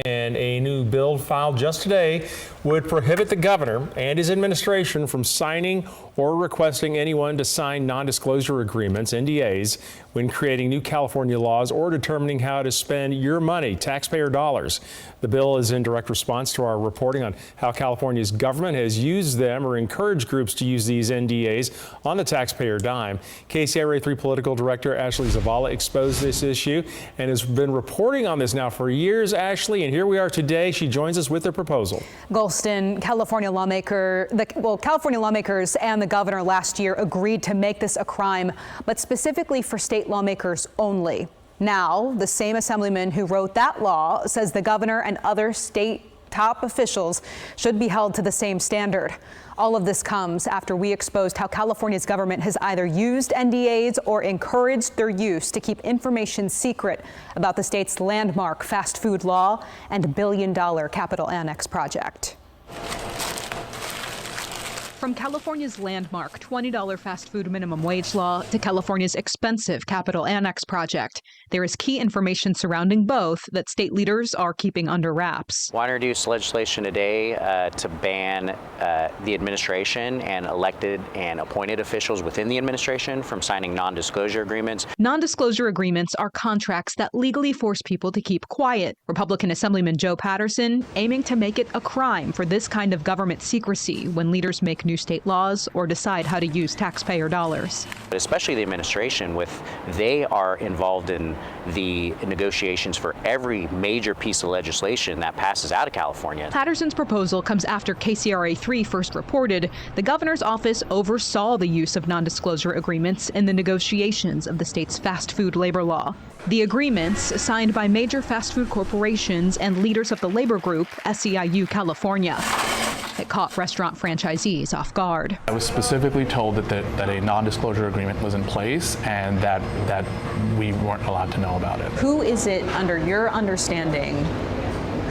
And a new bill filed just today would prohibit the governor and his administration from signing or requesting anyone to sign non-disclosure agreements, NDAs, when creating new California laws or determining how to spend your money, taxpayer dollars. The bill is in direct response to our reporting on how California's government has used them or encouraged groups to use these NDAs on the taxpayer dime. KCRA 3 political director Ashley Zavala exposed this issue and has been reporting on this now for years. Ashley, and here we are today. She joins us with the proposal. Golston, California lawmakers and the governor last year agreed to make this a crime, but specifically for state lawmakers only. Now, the same assemblyman who wrote that law says the governor and other state top officials should be held to the same standard. All of this comes after we exposed how California's government has either used NDAs or encouraged their use to keep information secret about the state's landmark fast food law and billion-dollar Capital Annex project. From California's landmark $20 fast food minimum wage law to California's expensive Capital Annex project, there is key information surrounding both that state leaders are keeping under wraps. Want to introduce legislation today to ban the administration and elected and appointed officials within the administration from signing non-disclosure agreements. Non-disclosure agreements are contracts that legally force people to keep quiet. Republican Assemblyman Joe Patterson aiming to make it a crime for this kind of government secrecy when leaders make new state laws or decide how to use taxpayer dollars. Especially the administration, they are involved in the negotiations for every major piece of legislation that passes out of California. Patterson's proposal comes after KCRA 3 first reported the governor's office oversaw the use of non-disclosure agreements in the negotiations of the state's fast food labor law. The agreements, signed by major fast food corporations and leaders of the labor group SEIU California. It caught restaurant franchisees off guard. I was specifically told that a non-disclosure agreement was in place and that we weren't allowed to know about it. Who is it, under your understanding,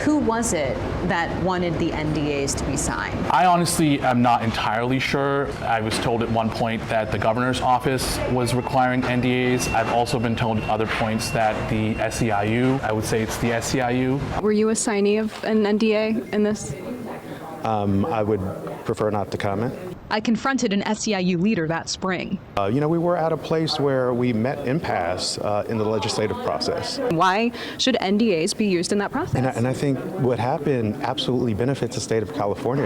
who was it that wanted the NDAs to be signed? I honestly am not entirely sure. I was told at one point that the governor's office was requiring NDAs. I've also been told at other points that the SEIU, I would say it's the SEIU. Were you a signee of an NDA in this? I would prefer not to comment. I confronted an SEIU leader that spring. We were at a place where we met impasse in the legislative process. Why should NDAs be used in that process? And I think what happened absolutely benefits the state of California.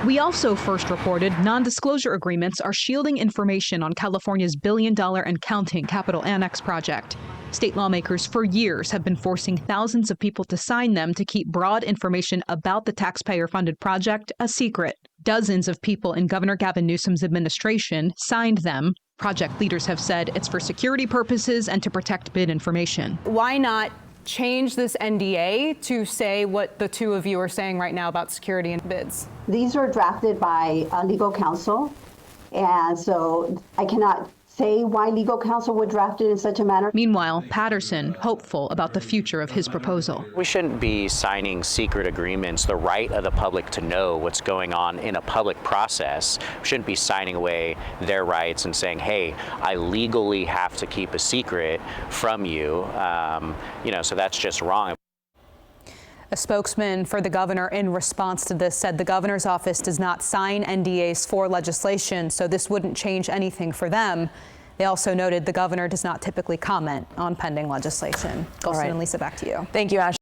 We also first reported non-disclosure agreements are shielding information on California's billion-dollar and counting Capital Annex project. State lawmakers for years have been forcing thousands of people to sign them to keep broad information about the taxpayer-funded project a secret. Dozens of people in Governor Gavin Newsom's administration signed them. Project leaders have said it's for security purposes and to protect bid information. Why not change this NDA to say what the two of you are saying right now about security and bids? These are drafted by legal counsel, and so I cannot say why legal counsel would draft it in such a manner. Meanwhile, Patterson hopeful about the future of his proposal. We shouldn't be signing secret agreements, the right of the public to know what's going on in a public process. We shouldn't be signing away their rights and saying, hey, I legally have to keep a secret from you. So that's just wrong. A spokesman for the governor in response to this said the governor's office does not sign NDAs for legislation, so this wouldn't change anything for them. They also noted the governor does not typically comment on pending legislation. Golston and Lisa, back to you. Thank you, Ashley.